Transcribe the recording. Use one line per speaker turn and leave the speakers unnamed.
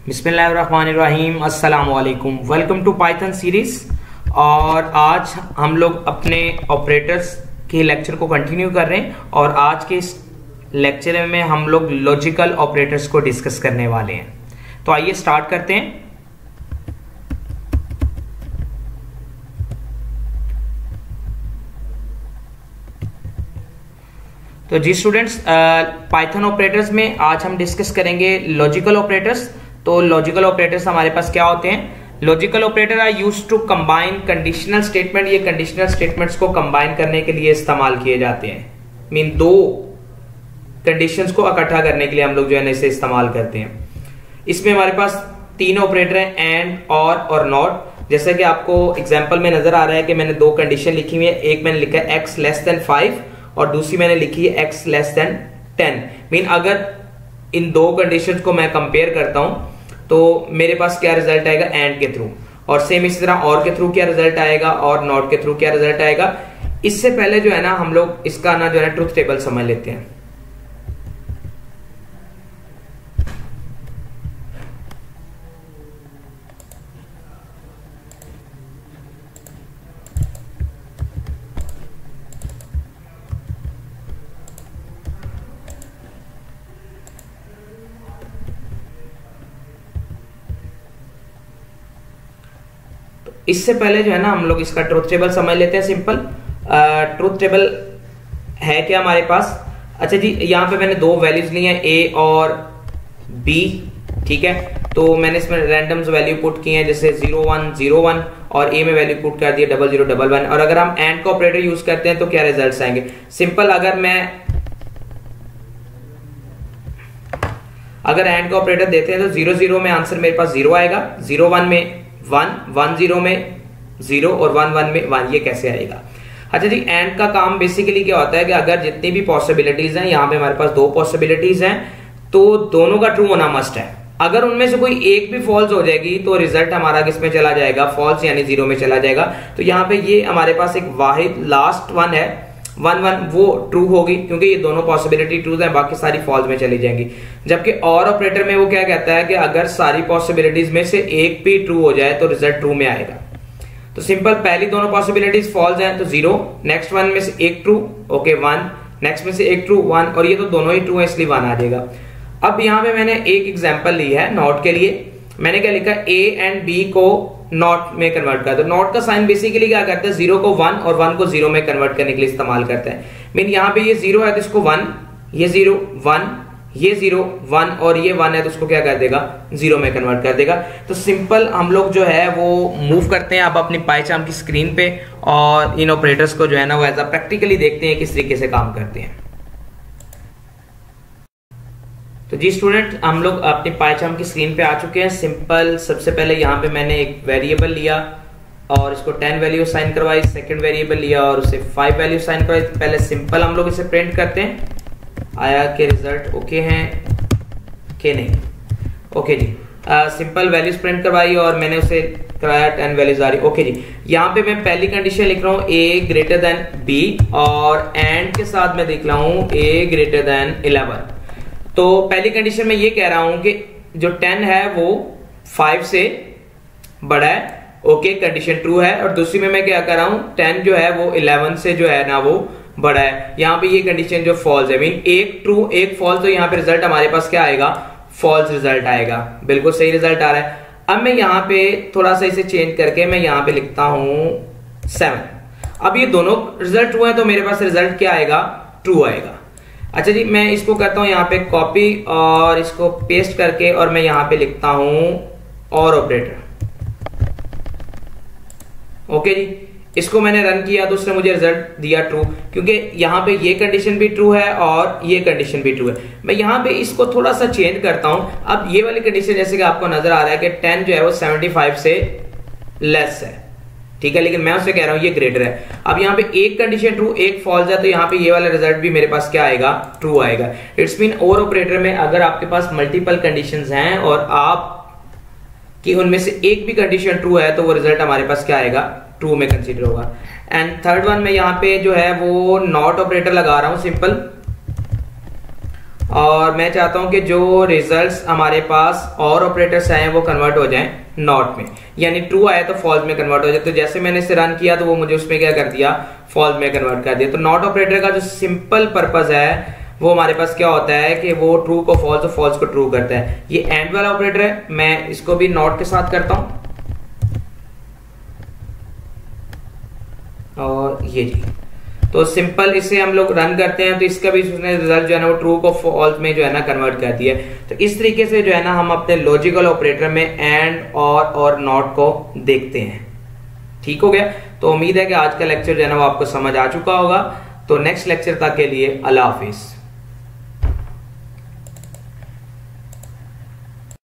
बिस्मिल्लाहिर्रहमानिर्रहीम, अस्सलाम वालेकुम। Welcome to Python series. और आज हम लोग अपने ऑपरेटर्स के लेक्चर को कंटिन्यू कर रहे हैं और आज के इस लेक्चर में हम लोग लॉजिकल ऑपरेटर्स को डिस्कस करने वाले हैं। तो आइए स्टार्ट करते हैं। तो जी स्टूडेंट्स, पाइथन ऑपरेटर्स में आज हम डिस्कस करेंगे लॉजिकल ऑपरेटर्स। तो लॉजिकल ऑपरेटर्स हमारे पास क्या होते हैं? Logical operator are used to combine conditional statement. ये कंडीशनल स्टेटमेंट्स को कंबाइन करने के लिए इस्तेमाल किए जाते हैं। मीन दो कंडीशंस को इकट्ठा करने के लिए हम लोग जो है इसे इस्तेमाल करते हैं। इसमें हमारे पास तीन ऑपरेटर हैं, एंड, और नॉट। जैसा कि आपको एग्जाम्पल में नजर आ रहा है कि मैंने दो कंडीशन लिखी हुई है। एक मैंने लिखा है x लेस देन 5 और दूसरी मैंने लिखी है x लेस देन 10। मीन अगर इन दो कंडीशंस को मैं कंपेयर करता हूं तो मेरे पास क्या रिजल्ट आएगा एंड के थ्रू, और सेम इसी तरह और के थ्रू क्या रिजल्ट आएगा और नॉट के थ्रू क्या रिजल्ट आएगा। इससे पहले जो है ना हम लोग इसका ना जो है ट्रुथ टेबल समझ लेते हैं। इससे पहले जो है ना हम लोग इसका ट्रुथ टेबल समझ लेते हैं। सिंपल ट्रुथ टेबल है क्या हमारे पास? अच्छा जी, यहाँ पे मैंने दो वैल्यूज ली हैं a और b, ठीक है। तो मैंने इसमें रैंडम्स वैल्यू पुट की हैं, जैसे 0 1 0 1, और a में वैल्यू पुट कर दी 0 0 1 1। और अगर हम एंड का ऑपरेटर यूज करते हैं तो क्या रिजल्ट्स आएंगे? सिंपल, अगर एंड का ऑपरेटर देते हैं तो 0 0 में आंसर मेरे पास 0 आएगा, 0 1 में 1, 1 0 में 0 और 1 1 में 1। ये कैसे आएगा? अच्छा जी, एंड का काम बेसिकली क्या होता है कि अगर जितनी भी पॉसिबिलिटीज हैं, यहाँ पे हमारे पास दो पॉसिबिलिटीज हैं, तो दोनों का ट्रू होना मस्ट है। अगर उनमें से कोई एक भी फॉल्स हो जाएगी तो रिजल्ट हमारा किसमें चला जाएगा? फॉल्स, यानी 0 में चला जाएगा। तो यहाँ पे ये हमारे पास एक वाहिद लास्ट वन है, 1 1, वो ट्रू होगी क्योंकि ये दोनों पॉसिबिलिटी ट्रू है, बाकी सारी फॉल्स में चली जाएंगी। जबकि और ऑपरेटर में वो क्या कहता है कि अगर सारी पॉसिबिलिटीज में से एक भी ट्रू हो जाए तो रिजल्ट ट्रू में आएगा। तो सिंपल, पहली दोनों पॉसिबिलिटीज फॉल्स हैं तो 0, नेक्स्ट वन में से एक ट्रू, ओके 1, नेक्स्ट में से एक ट्रू 1, और ये तो दोनों ही ट्रू है इसलिए 1 आ जाएगा। अब यहाँ पे मैंने एक एग्जाम्पल ली है नॉट के लिए। मैंने क्या लिखा? a एंड b को नॉट में कन्वर्ट कर दो। नॉट का साइन बेसिकली क्या करता है? 0 को 1 और 1 को 0 में कन्वर्ट करने के लिए इस्तेमाल करता है। मीन यहाँ पे ये 0 है तो इसको 1, ये 0 1, ये 0 1 और ये 1 है तो उसको क्या कर देगा? 0 में कन्वर्ट कर देगा। तो सिंपल हम लोग जो है वो मूव करते हैं अब अपनी पाइथन की स्क्रीन पे और इन ऑपरेटर्स को जो है ना वो एज प्रैक्टिकली देखते हैं किस तरीके से काम करते हैं। तो जी स्टूडेंट, हम लोग अपनी पाइथन की स्क्रीन पे आ चुके हैं। सिंपल, सबसे पहले यहाँ पे मैंने एक वेरिएबल लिया और इसको 10 वैल्यू साइन करवाई। सेकंड वेरिएबल लिया और उसे 5 वैल्यू साइन करवाई। पहले सिंपल हम लोग इसे प्रिंट करते हैं, आया कि रिजल्ट ओके हैं कि नहीं। ओके जी, सिंपल वैल्यूज प्रिंट करवाई और मैंने उसे कराया 10 वैल्यूज आ रही। ओके जी, यहाँ पे मैं पहली कंडीशन लिख रहा हूँ a ग्रेटर देन b और एंड के साथ मैं देख रहा हूँ a ग्रेटर देन 11। तो पहली कंडीशन में ये कह रहा हूं कि जो 10 है वो 5 से बड़ा है, ओके, कंडीशन ट्रू है। और दूसरी में मैं क्या कर रहा हूं? 10 जो है वो 11 से जो है ना वो बड़ा है। यहाँ पे ये कंडीशन जो फॉल्स है, मीन एक ट्रू एक फॉल्स, तो यहाँ पे रिजल्ट हमारे पास क्या आएगा? फॉल्स रिजल्ट आएगा। बिल्कुल सही रिजल्ट आ रहा है। अब मैं यहाँ पे थोड़ा सा इसे चेंज करके मैं यहाँ पे लिखता हूं 7। अब ये दोनों रिजल्ट ट्रू है तो मेरे पास रिजल्ट क्या आएगा? ट्रू आएगा। अच्छा जी, मैं इसको करता हूं यहाँ पे कॉपी और इसको पेस्ट करके और मैं यहाँ पे लिखता हूं और ऑपरेटर। ओके जी, इसको मैंने रन किया तो उसने मुझे रिजल्ट दिया ट्रू, क्योंकि यहाँ पे ये कंडीशन भी ट्रू है और ये कंडीशन भी ट्रू है। मैं यहाँ पे इसको थोड़ा सा चेंज करता हूं। अब ये वाली कंडीशन जैसे कि आपको नजर आ रहा है कि 10 जो है वो 75 से लेस है, ठीक है, लेकिन मैं उससे कह रहा हूं ये ग्रेटर है। अब यहाँ पे एक कंडीशन ट्रू एक फॉल्स है तो यहाँ पे ये वाला रिजल्ट भी मेरे पास क्या आएगा? ट्रू आएगा। इट्स मीन और ऑपरेटर में अगर आपके पास मल्टीपल कंडीशंस हैं और आप कि उनमें से एक भी कंडीशन ट्रू है तो वो रिजल्ट हमारे पास क्या आएगा? ट्रू में कंसीडर होगा। एंड थर्ड वन में यहाँ पे जो है वो नॉट ऑपरेटर लगा रहा हूं सिंपल, और मैं चाहता हूं कि जो रिजल्ट्स हमारे पास और ऑपरेटर्स आए हैं वो कन्वर्ट हो जाएं नॉट में, यानी ट्रू आया तो फॉल्स में कन्वर्ट हो जाए। तो जैसे मैंने इसे रन किया तो वो मुझे उसमें क्या कर दिया, फॉल्स में कन्वर्ट कर दिया। तो नॉट ऑपरेटर का जो सिंपल पर्पज है वो हमारे पास क्या होता है कि वो ट्रू को फॉल्स और फॉल्स को ट्रू करता है। ये एंड वाला ऑपरेटर है, मैं इसको भी नॉट के साथ करता हूं और ये जी, तो सिंपल इसे हम लोग रन करते हैं तो इसका भी उसने रिजल्ट जो है ना वो ट्रू को फॉल्स में जो है ना कन्वर्ट कर दिया। तो इस तरीके से जो है ना हम अपने लॉजिकल ऑपरेटर में एंड और नॉट को देखते हैं। ठीक हो गया। तो उम्मीद है कि आज का लेक्चर जो है ना वो आपको समझ आ चुका होगा। तो नेक्स्ट लेक्चर तक के लिए अल्लाह हाफिज।